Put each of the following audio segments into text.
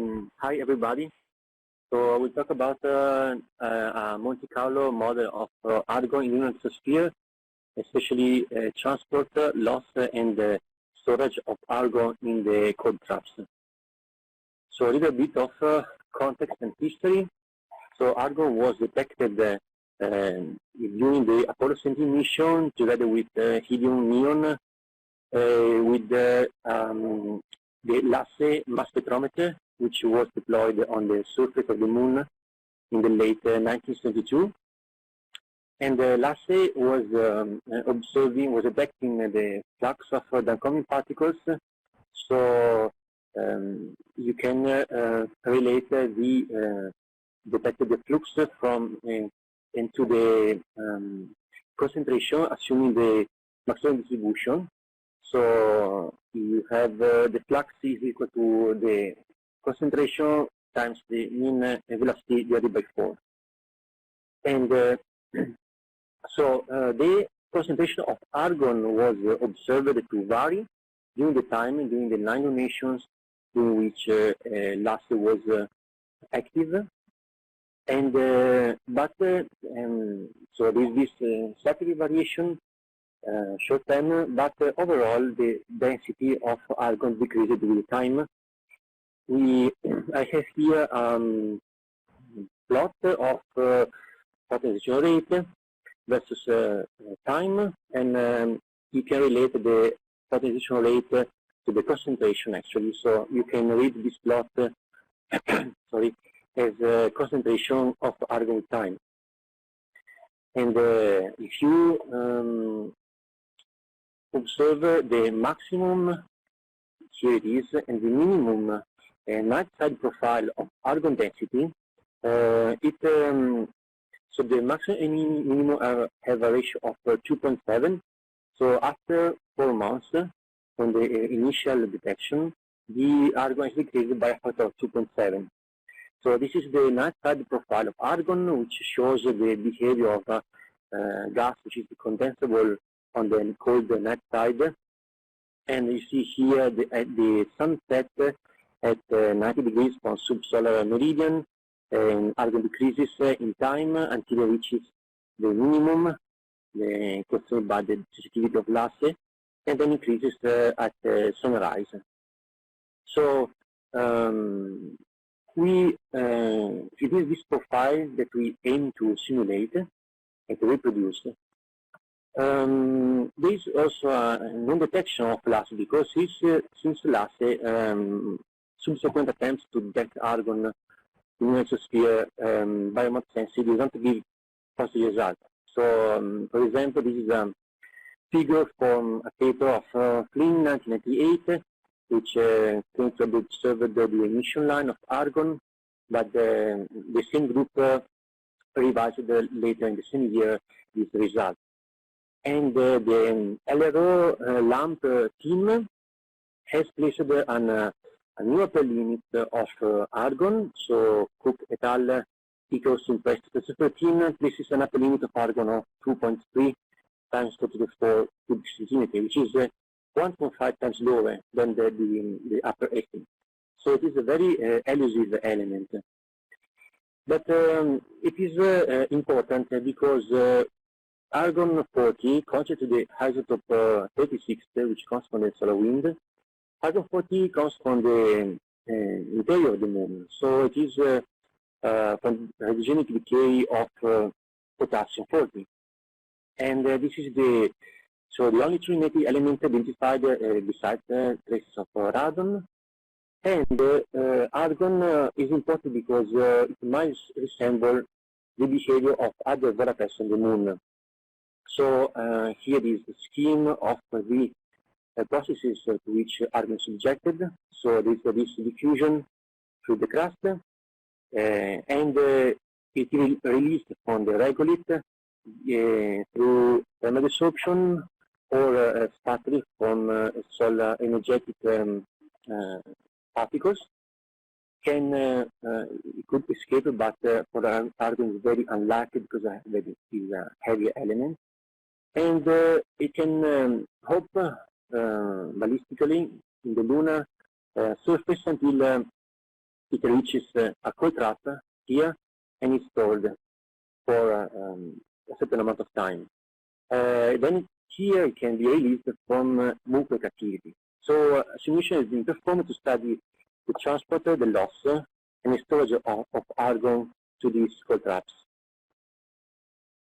Hi, everybody. So we'll talk about a Monte Carlo model of Argon in lunar exosphere, especially transport, loss, and storage of Argon in the cold traps. So a little bit of context and history. So Argon was detected during the Apollo 17 mission together with helium neon with the LASSE mass spectrometer, which was deployed on the surface of the moon in the late 1972. And LASSE was was detecting the flux of the oncoming particles. So you can relate detected the flux from into the concentration, assuming the maximum distribution. So you have the flux is equal to the concentration times the mean velocity divided by 4. And so the concentration of argon was observed to vary during the 9 donations in which LASSE was active. And so there's this slightly variation short term, but overall the density of argon decreased with time. I have here plot of potential rate versus time, and you can relate the potential rate to the concentration actually. So you can read this plot sorry, as a concentration of argon with time. And if you observe the maximum, here it is, and the minimum night side profile of argon density, so the maximum and minimum have a ratio of 2.7. So after 4 months from the initial detection, the argon is decreased by a factor of 2.7. So this is the night side profile of argon, which shows the behavior of gas, which is condensable on the cold night side. And you see here the sunset at 90 degrees from subsolar meridian, and argon decreases in time until it reaches the minimum constrained by the sensitivity of LASSE, and then increases at sunrise. So it is this profile that we aim to simulate and to reproduce. There is also a non-detection of LASSE because since LASSE subsequent attempts to detect argon in the exosphere by remote sensing doesn't give positive results. So, for example, this is a figure from a paper of Flynn 1998, which claims to have observed the emission line of argon, but the same group revised later in the same year this result. And the LRO LAMP team has placed a new upper limit of argon. So Cook et al. Equals impressed 13 places an upper limit of argon of 2.3 times 10 to the 4 cubic centimeter, which is 1.5 times lower than the upper estimate. So it is a very elusive element. But it is important because Argon 40, contrary to the isotope 36, which comes from the solar wind, Argon 40 comes from the interior of the moon. So it is from the radiogenic decay of potassium 40. And this is the only true native element identified besides traces of radon. And argon is important because it might resemble the behavior of other volatiles on the moon. So here is the scheme of the processes to which argon is subjected. So this diffusion through the crust, and it will released from the regolith through thermal desorption or scattering from solar energetic particles. It could escape, but for argon is very unlikely because it is a heavier element. And it can hop ballistically in the lunar surface until it reaches a cold trap here and is stored for a certain amount of time. Then here it can be released from moonquake activity. So a simulation has been performed to study the transport, the loss, and the storage of argon to these cold traps.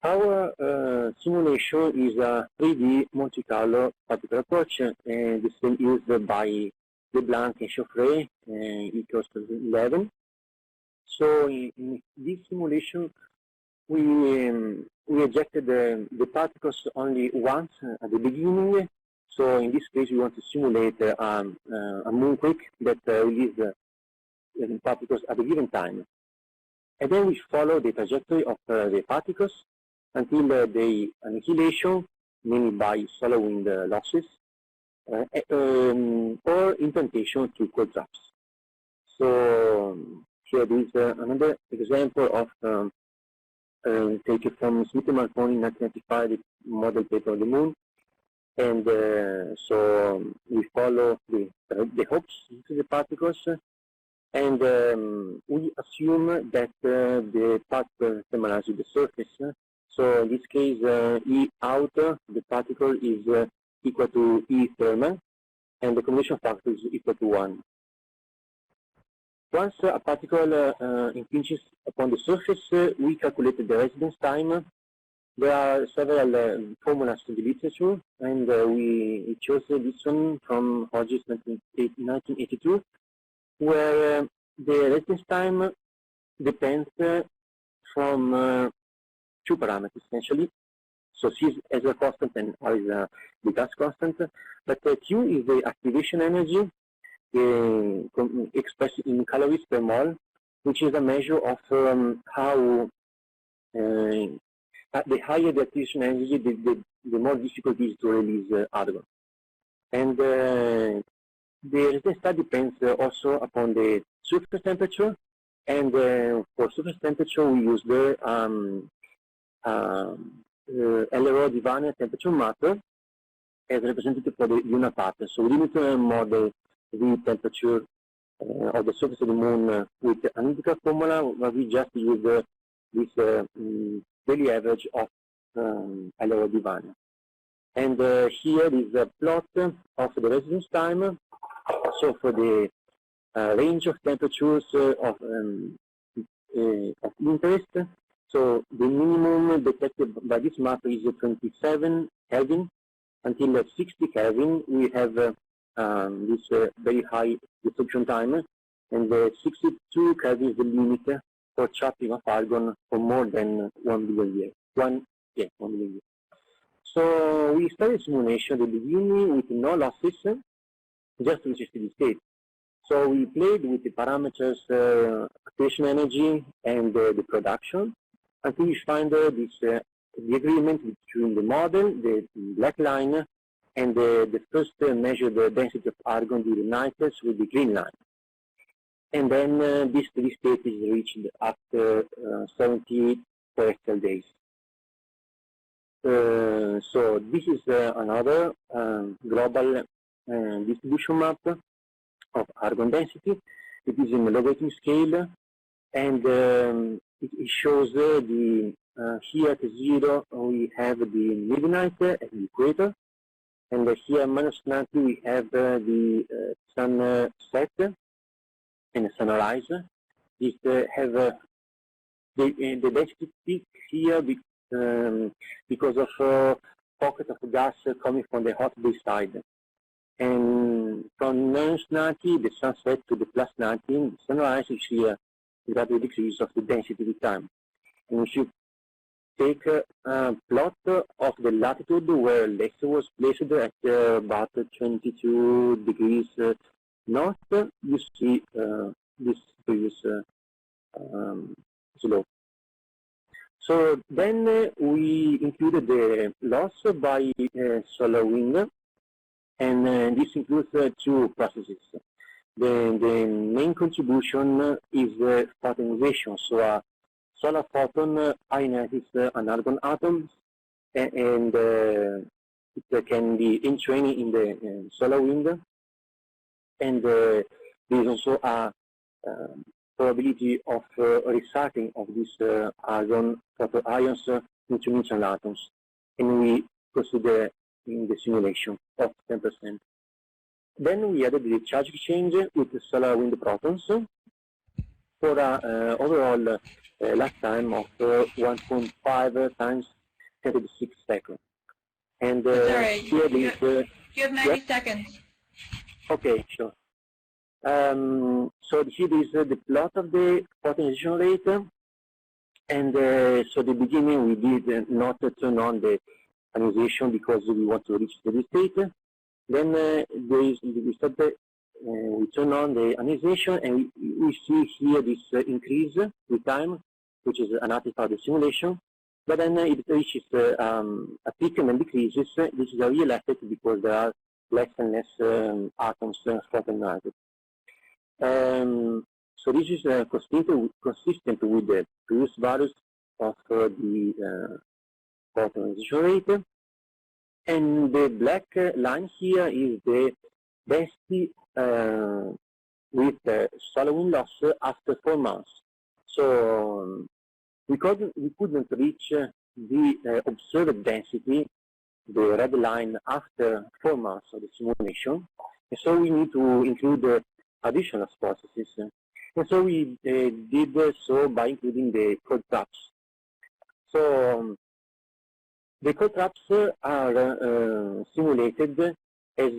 Our simulation is a 3D Monte Carlo particle approach, and this is used by LeBlanc and Chauffret in 2011. So in this simulation, we ejected the particles only once at the beginning. So in this case, we want to simulate a moonquake that releases particles at a given time. And then we follow the trajectory of the particles until the annihilation, mainly by solar wind losses, or implantation to cold traps. So here is another example of taken from Smith and Marconi in 1995, the model paper of the moon. And so we follow the hopes to the particles, and we assume that the particle thermalizes with the surface. So in this case, E out, the particle is equal to E thermal, and the combination factor is equal to 1. Once a particle impinges upon the surface, we calculated the residence time. There are several formulas in the literature, and we chose this one from Hodges 1982, where the residence time depends from two parameters, essentially. So C is a constant and R is the gas constant, but Q is the activation energy expressed in calories per mole, which is a measure of how the higher the activation energy, the more difficult it is to release argon. And the resistance time depends also upon the surface temperature, and for surface temperature we use the LRO Divine temperature matter as representative for the lunar pattern. So we didn't model the temperature of the surface of the moon with the analytical formula, but we just use this daily average of LRO Divine. And here is a plot of the residence time. So for the range of temperatures of interest, so the minimum detected by this map is 27 Kelvin. Until 60 Kelvin, we have this very high destruction time, and 62 Kelvin is the limit for trapping of argon for more than 1 billion years. 1 billion years. So we started simulation at the beginning with no losses, just to reach a steady state. So we played with the parameters, activation energy, and the production, until we find this the agreement between the model, the black line, and the first measured density of argon during night with the green line. And then this steady state is reached after 70 terrestrial days. So this is another global distribution map of argon density. It is in a logarithm scale, and it shows the here at 0 we have the midnight at the equator, and here minus 90 we have the sunset and the sunrise. This have the density peak here because of pocket of gas coming from the hot day side. And from minus 90, the sunset, to the plus 19, the sunrise is here, gradual decrease of the density with time. And if you take a plot of the latitude where laser was placed at about 22 degrees north, you see this previous slope. So then we included the loss by solar wind, and this includes two processes. The main contribution is photonization. So a solar photon ionizes an argon atom, and it can be entrained in the solar wind. And there is also a probability of recycling of these argon ions into neutral atoms, and we consider in the simulation of 10%. Then we added the charge exchange with the solar wind protons for an overall lifetime of 1.5 times 10 to the 6 seconds. And Sorry, here you have 90 seconds. Okay, sure. So here is the plot of the photonization rate, and so at the beginning we did not turn on the ionization because we want to reach steady state. Then we turn on the ionization, and we see here this increase with time, which is an artifact of the simulation. But then it reaches a peak and then decreases. This is a real effect because there are less and less atoms photonized. So this is consistent with the previous values of the photonization rate. And the black line here is the density with solar wind loss after 4 months. So we couldn't reach the observed density, the red line, after 4 months of the simulation. And so we need to include additional processes. And so we did so by including the cold traps. So the cold traps are simulated as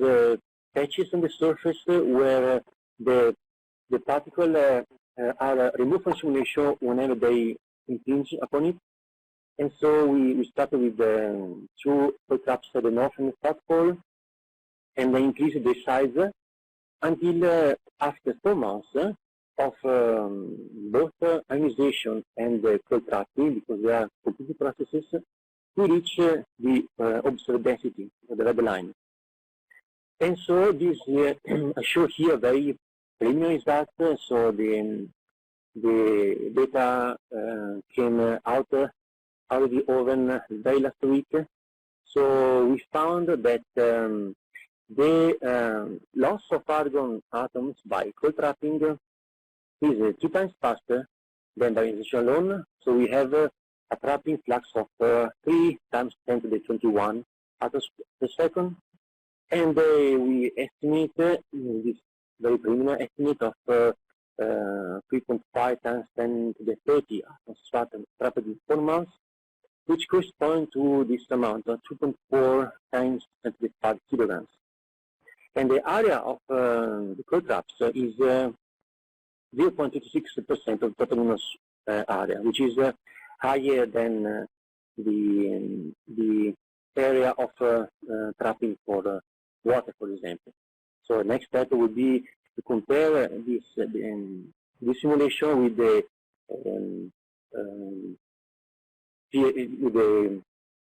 patches on the surface where the particles are removed from simulation whenever they impinge upon it. And so we started with 2 cold traps at the north and the south pole, and then increased the size until after 4 months of both ionization and cold trapping, because they are completed processes, we reach the observed density of the red line. And so this I show here very preliminary results. So the data came out of the oven very last week. So we found that the loss of argon atoms by cold trapping is 2 times faster than by ionization alone. So we have a trapping flux of 3 times 10 to the 21 atoms per second. And we estimate this very preliminary estimate of 3.5 times 10 to the 30 atoms trapped in 4 months, which corresponds to this amount of 2.4 times 10 to the 5 kilograms. And the area of the cold traps is 0.26% of total lunar area, which is higher than the area of trapping for water, for example. So next step would be to compare this simulation with the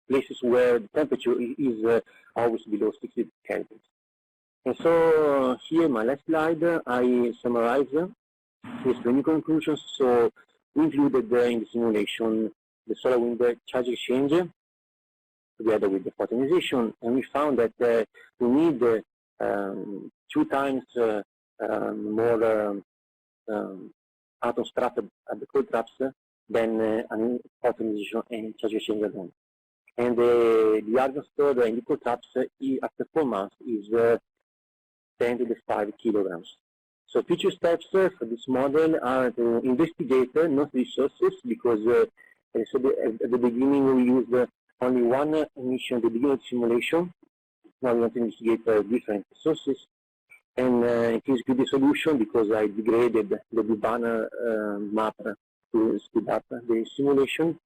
places where the temperature is always below 60 Kelvin. And so here, my last slide, I summarize these training conclusions. So we included in the simulation the solar wind charge exchange together with the photonization, and we found that we need 2 times more atoms trapped at the cold traps than photonization and charge exchange alone. And the argon stored in the cold traps after 4 months is 10 to the 5 kilograms. So future steps for this model are to investigate not resources, because as I said at the beginning we used only one emission at the beginning of the simulation. Now we want to investigate different sources and increase the solution, because I degraded the banner map to speed up the simulation,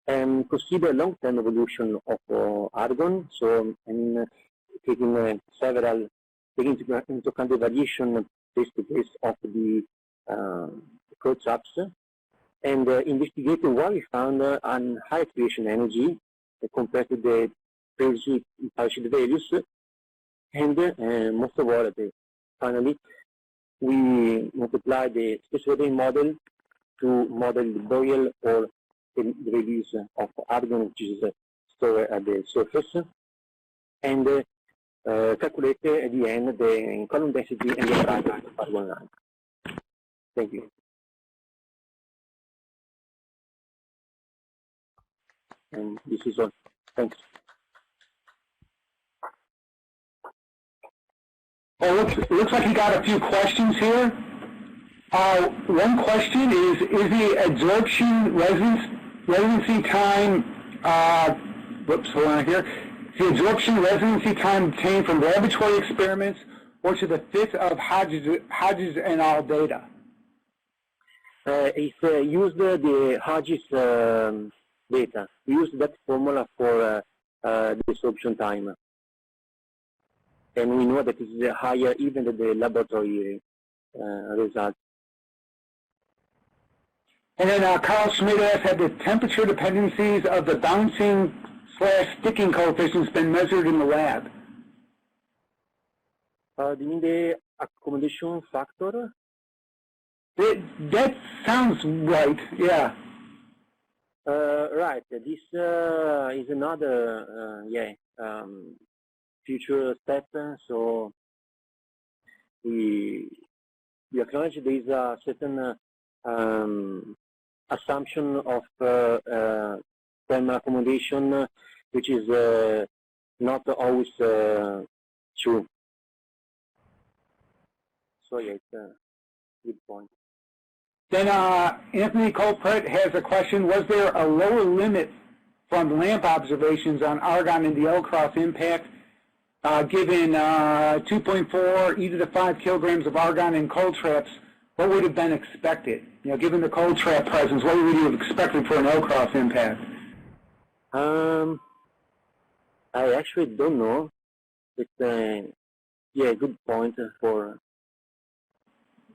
and consider long-term evolution of argon. So taking into account the variation place to place of the cold traps, and investigate why we found a high creation energy compared to the previous parachute values. And most of all, finally, we multiply the specific model to model the burial or the release of argon, which is stored at the surface, and calculate at the end the column density and the price of argon line. Thank you. And this is all. Thanks. Well, looks like you got a few questions here. One question is the absorption residency time, whoops, hold on here. Is the absorption residency time obtained from laboratory experiments or to the fit of Hodges and al. data? If use the Hodges data, we use that formula for the absorption time. And we know that it is higher even than the laboratory result. And then Carl Schmidt asked, have the temperature dependencies of the bouncing/sticking coefficients been measured in the lab? Do you mean the accommodation factor? That sounds right, yeah. Right. This is another, future step. So we acknowledge there is a certain assumption of thermal accommodation, which is not always true. So yeah, it's a good point. Then Anthony Colpret has a question. Was there a lower limit from LAMP observations on argon and the L-cross impact given 2.4 e to the 5 kilograms of argon in cold traps? What would have been expected? You know, given the cold trap presence, what would you have expected for an L-cross impact? I actually don't know. It's a good point for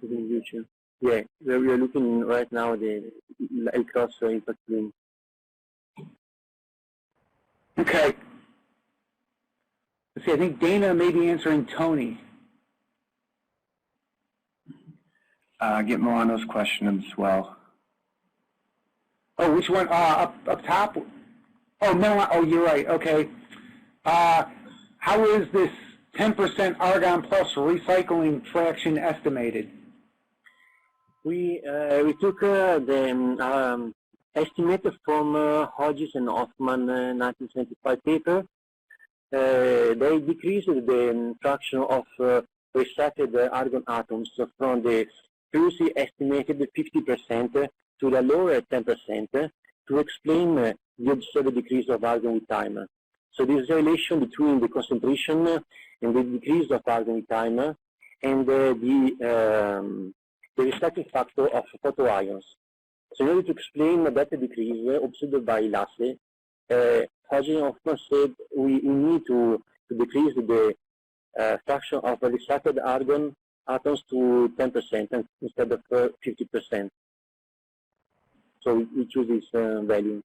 the future. Yeah, we are looking right now at the L-cross impact link. Okay. Let's see, I think Dana may be answering Tony. Get Milano's question as well. Oh, which one? Up top? Oh, no, oh, you're right. Okay. How is this 10% argon plus recycling fraction estimated? We took the estimate from Hodges and Hoffman 1975 paper. They decreased the fraction of recycled argon atoms from the previously estimated 50% to the lower 10% to explain the observed decrease of argon with time. So there is a relation between the concentration and the decrease of argon with time and the recycling factor of photoions. So in order to explain that decrease observed by Lasse, Hodges and Hoffman said we need to decrease the fraction of recycled argon atoms to 10% instead of 50%. So we choose this value.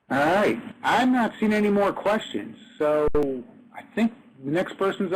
All right. I'm not seeing any more questions. So I think the next person's